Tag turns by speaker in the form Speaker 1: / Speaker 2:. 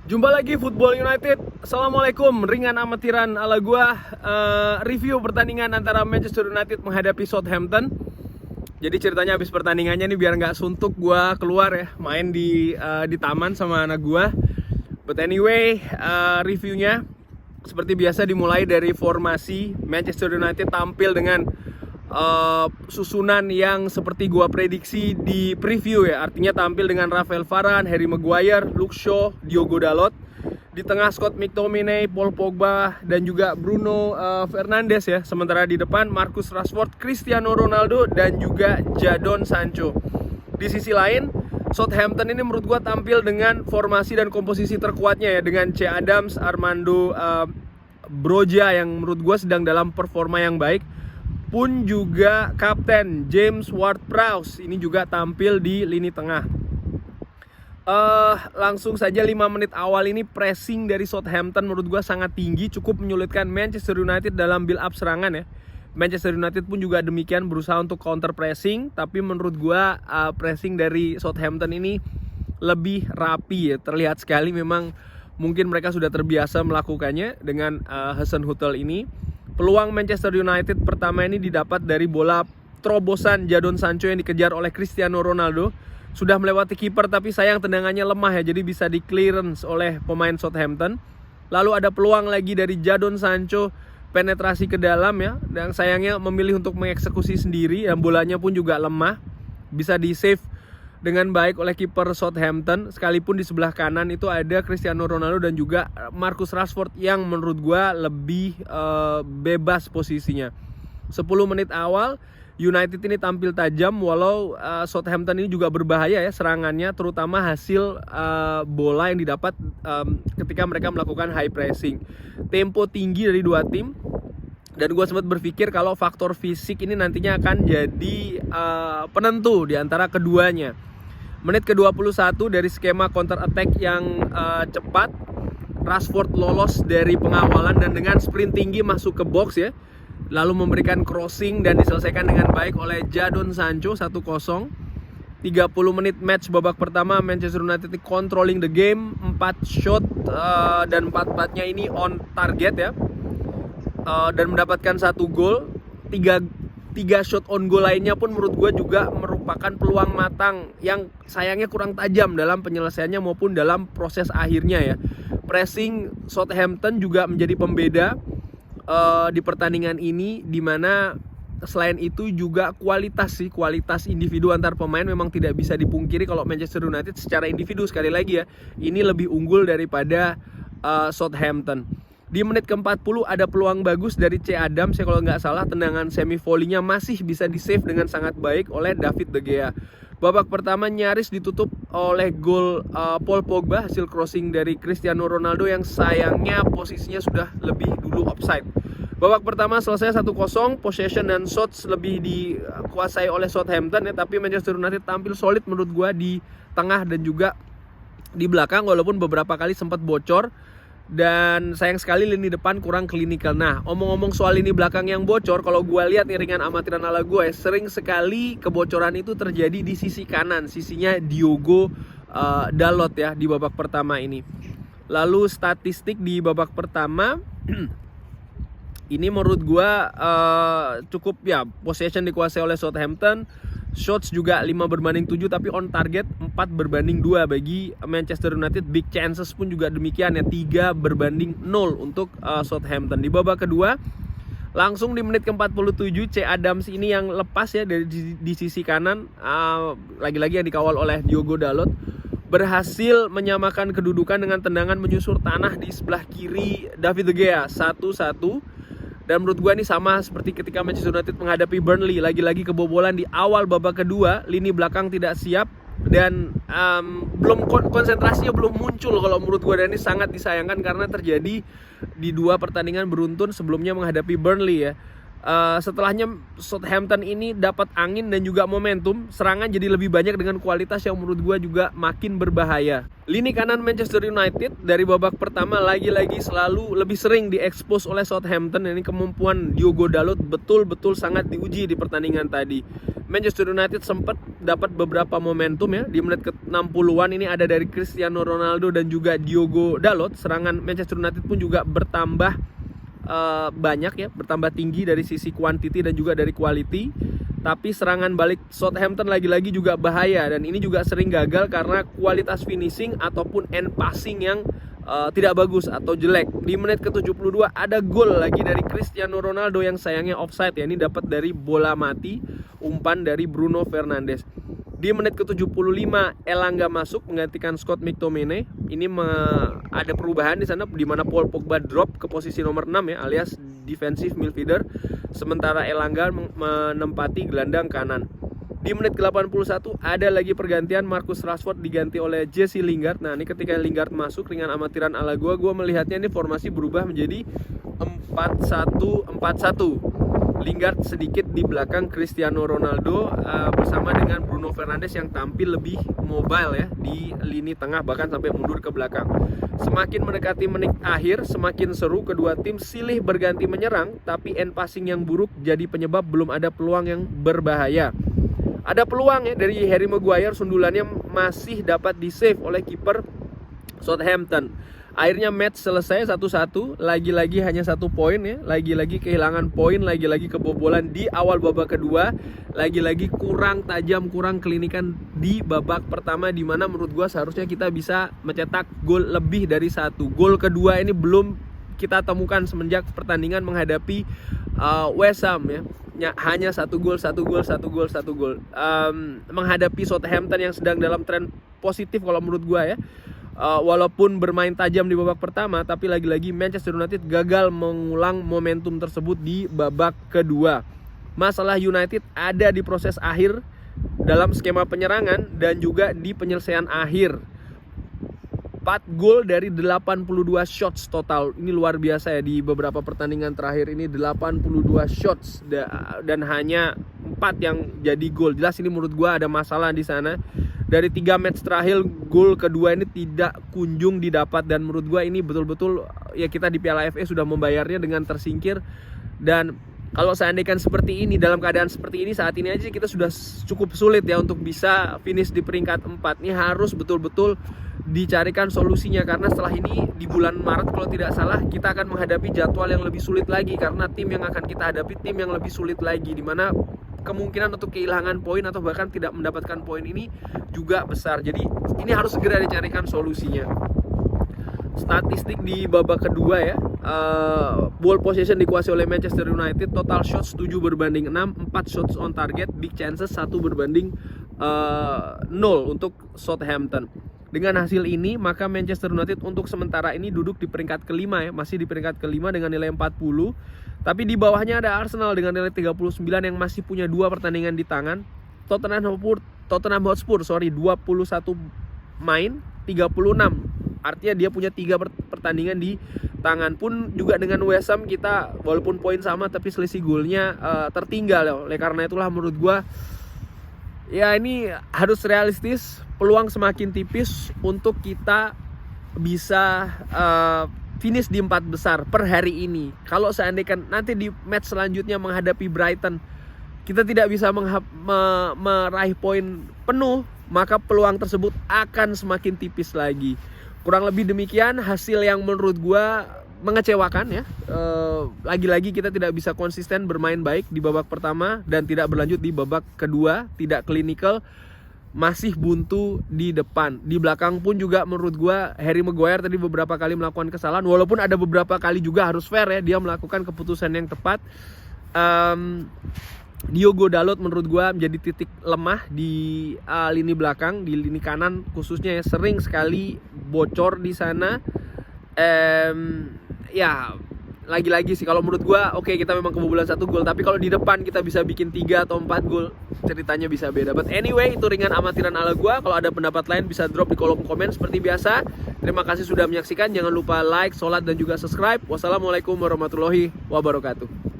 Speaker 1: Jumpa lagi Football United. Assalamualaikum, ringan amatiran ala gua. Review pertandingan antara Manchester United menghadapi Southampton. Jadi ceritanya habis pertandingannya nih biar nggak suntuk gua keluar ya, main di taman sama anak gua. But anyway, reviewnya seperti biasa dimulai dari formasi. Manchester United tampil dengan susunan yang seperti gua prediksi di preview ya. Artinya tampil dengan Rafael Varane, Harry Maguire, Luke Shaw, Diogo Dalot. Di tengah Scott McTominay, Paul Pogba, dan juga Bruno Fernandes ya. Sementara di depan Marcus Rashford, Cristiano Ronaldo, dan juga Jadon Sancho. Di sisi lain, Southampton ini menurut gua tampil dengan formasi dan komposisi terkuatnya ya, dengan Che Adams, Armando Broja yang menurut gua sedang dalam performa yang baik. Pun juga Kapten James Ward-Prowse ini juga tampil di lini tengah. Langsung saja 5 menit awal ini pressing dari Southampton menurut gue sangat tinggi, cukup menyulitkan Manchester United dalam build up serangan ya. Manchester United pun juga demikian berusaha untuk counter pressing, tapi menurut gue pressing dari Southampton ini lebih rapi ya. Terlihat sekali memang mungkin mereka sudah terbiasa melakukannya dengan Hasenhüttl ini. Peluang Manchester United pertama ini didapat dari bola terobosan Jadon Sancho yang dikejar oleh Cristiano Ronaldo. Sudah melewati kiper tapi sayang tendangannya lemah ya, jadi bisa di clearance oleh pemain Southampton. Lalu ada peluang lagi dari Jadon Sancho, penetrasi ke dalam ya, dan sayangnya memilih untuk mengeksekusi sendiri dan bolanya pun juga lemah. Bisa di save dengan baik oleh kiper Southampton. Sekalipun di sebelah kanan itu ada Cristiano Ronaldo dan juga Marcus Rashford yang menurut gua lebih bebas posisinya. 10 menit awal United ini tampil tajam, walau Southampton ini juga berbahaya ya serangannya, terutama hasil bola yang didapat ketika mereka melakukan high pressing. Tempo tinggi dari dua tim. Dan gue sempat berpikir kalau faktor fisik ini nantinya akan jadi penentu di antara keduanya. Menit ke-21 dari skema counter attack yang cepat, Rashford lolos dari pengawalan dan dengan sprint tinggi masuk ke box ya. Lalu memberikan crossing dan diselesaikan dengan baik oleh Jadon Sancho 1-0. 30 menit match babak pertama, Manchester United controlling the game, 4 shot dan 4-4-nya ini on target ya. Dan mendapatkan 1 gol. 3 shot on goal lainnya pun menurut gue juga merupakan peluang matang yang sayangnya kurang tajam dalam penyelesaiannya maupun dalam proses akhirnya ya. Pressing Southampton juga menjadi pembeda di pertandingan ini, dimana selain itu juga kualitas individu antar pemain memang tidak bisa dipungkiri kalau Manchester United secara individu sekali lagi ya ini lebih unggul daripada Southampton. Di menit ke-40 ada peluang bagus dari Che Adams ya, kalau nggak salah tendangan semi volley-nya masih bisa di-save dengan sangat baik oleh David De Gea. Babak pertama nyaris ditutup oleh gol Paul Pogba, hasil crossing dari Cristiano Ronaldo yang sayangnya posisinya sudah lebih dulu offside. Babak pertama selesai 1-0, possession dan shots lebih dikuasai oleh Southampton ya, tapi Manchester United tampil solid menurut gua di tengah dan juga di belakang, walaupun beberapa kali sempat bocor. Dan sayang sekali lini depan kurang klinikal. Nah, omong-omong soal lini belakang yang bocor, kalau gue lihat nih ringan amatiran ala gue, sering sekali kebocoran itu terjadi di sisi kanan, sisinya Diogo Dalot ya di babak pertama ini. Lalu statistik di babak pertama ini menurut gue cukup ya, possession dikuasai oleh Southampton. Shots juga 5/7 tapi on target 4/2 bagi Manchester United. Big chances pun juga demikian ya, 3/0 untuk Southampton. Di babak kedua langsung di menit ke-47 Che Adams ini yang lepas ya dari di sisi kanan, lagi-lagi yang dikawal oleh Diogo Dalot, berhasil menyamakan kedudukan dengan tendangan menyusur tanah di sebelah kiri David De Gea 1-1. Dan menurut gue ini sama seperti ketika Manchester United menghadapi Burnley, lagi-lagi kebobolan di awal babak kedua, lini belakang tidak siap dan belum konsentrasinya belum muncul kalau menurut gue, dan ini sangat disayangkan karena terjadi di 2 pertandingan beruntun sebelumnya menghadapi Burnley ya. Setelahnya Southampton ini dapat angin dan juga momentum, serangan jadi lebih banyak dengan kualitas yang menurut gue juga makin berbahaya. Lini kanan Manchester United dari babak pertama lagi-lagi selalu lebih sering diekspos oleh Southampton. Ini kemampuan Diogo Dalot betul-betul sangat diuji di pertandingan tadi. Manchester United sempat dapat beberapa momentum ya. Di menit ke-60-an ini ada dari Cristiano Ronaldo dan juga Diogo Dalot. Serangan Manchester United pun juga bertambah banyak ya, bertambah tinggi dari sisi quantity dan juga dari quality. Tapi serangan balik Southampton lagi-lagi juga bahaya, dan ini juga sering gagal karena kualitas finishing ataupun end passing yang tidak bagus atau jelek. Di menit ke-72 ada gol lagi dari Cristiano Ronaldo yang sayangnya offside ya. Ini dapat dari bola mati, umpan dari Bruno Fernandes. Di menit ke-75 Elanga masuk menggantikan Scott McTominay. Ini ada perubahan di sana di mana Paul Pogba drop ke posisi nomor 6 ya, alias defensive midfielder, sementara Elanga menempati gelandang kanan. Di menit ke-81 ada lagi pergantian, Marcus Rashford diganti oleh Jesse Lingard. Nah, ini ketika Lingard masuk, ringan amatiran ala gua melihatnya ini formasi berubah menjadi 4-1-4-1. Lingard sedikit di belakang Cristiano Ronaldo bersama dengan Bruno Fernandes yang tampil lebih mobile ya di lini tengah, bahkan sampai mundur ke belakang. Semakin mendekati menit akhir, semakin seru, kedua tim silih berganti menyerang, tapi end passing yang buruk jadi penyebab belum ada peluang yang berbahaya. Ada peluang ya dari Harry Maguire, sundulannya masih dapat di-save oleh kiper Southampton. Akhirnya match selesai 1-1, lagi-lagi hanya 1 poin ya, lagi-lagi kehilangan poin, lagi-lagi kebobolan di awal babak kedua, lagi-lagi kurang tajam, kurang klinikan di babak pertama, di mana menurut gua seharusnya kita bisa mencetak gol lebih dari 1. Gol kedua ini belum kita temukan semenjak pertandingan menghadapi West Ham ya. Hanya 1 gol. Menghadapi Southampton yang sedang dalam tren positif kalau menurut gua ya. Walaupun bermain tajam di babak pertama, tapi lagi-lagi Manchester United gagal mengulang momentum tersebut di babak kedua. Masalah United ada di proses akhir dalam skema penyerangan dan juga di penyelesaian akhir. 4 gol dari 82 shots total. Ini luar biasa ya, di beberapa pertandingan terakhir ini 82 shots dan hanya 4 yang jadi gol. Jelas ini menurut gua ada masalah di sana. Dari 3 match terakhir, gol kedua ini tidak kunjung didapat, dan menurut gue ini betul-betul ya, kita di Piala FA sudah membayarnya dengan tersingkir. Dan kalau seandainya seperti ini, dalam keadaan seperti ini saat ini aja kita sudah cukup sulit ya untuk bisa finish di peringkat 4. Ini harus betul-betul dicarikan solusinya, karena setelah ini di bulan Maret kalau tidak salah kita akan menghadapi jadwal yang lebih sulit lagi, karena tim yang akan kita hadapi tim yang lebih sulit lagi, dimana kemungkinan untuk kehilangan poin atau bahkan tidak mendapatkan poin ini juga besar. Jadi ini harus segera dicarikan solusinya. Statistik di babak kedua ya, ball possession dikuasai oleh Manchester United, total shots 7 berbanding 6, 4 shots on target, big chances 1 berbanding 0 untuk Southampton. Dengan hasil ini, maka Manchester United untuk sementara ini duduk di peringkat kelima ya, masih di peringkat kelima dengan nilai 40. Tapi di bawahnya ada Arsenal dengan nilai 39 yang masih punya 2 pertandingan di tangan. Tottenham Hotspur 21 main, 36. Artinya dia punya 3 pertandingan di tangan. Pun juga dengan West Ham kita walaupun poin sama tapi selisih golnya tertinggal ya. Oleh karena itulah menurut gua ya ini harus realistis, peluang semakin tipis untuk kita bisa finish di 4 besar per hari ini. Kalau seandainya nanti di match selanjutnya menghadapi Brighton kita tidak bisa meraih poin penuh, maka peluang tersebut akan semakin tipis lagi. Kurang lebih demikian hasil yang menurut gua mengecewakan ya. Lagi-lagi kita tidak bisa konsisten bermain baik di babak pertama dan tidak berlanjut di babak kedua, tidak klinikal, masih buntu di depan. Di belakang pun juga menurut gua Harry Maguire tadi beberapa kali melakukan kesalahan, walaupun ada beberapa kali juga harus fair ya, dia melakukan keputusan yang tepat. Diogo Dalot menurut gua menjadi titik lemah di lini belakang, di lini kanan khususnya ya, sering sekali bocor di sana. Ya lagi-lagi sih kalau menurut gua oke, kita memang kebobolan 1 gol, tapi kalau di depan kita bisa bikin 3 atau 4 gol, ceritanya bisa beda. But anyway, itu ringan amatiran ala gua. Kalau ada pendapat lain bisa drop di kolom komen seperti biasa. Terima kasih sudah menyaksikan. Jangan lupa like, sholat, dan juga subscribe. Wassalamualaikum warahmatullahi wabarakatuh.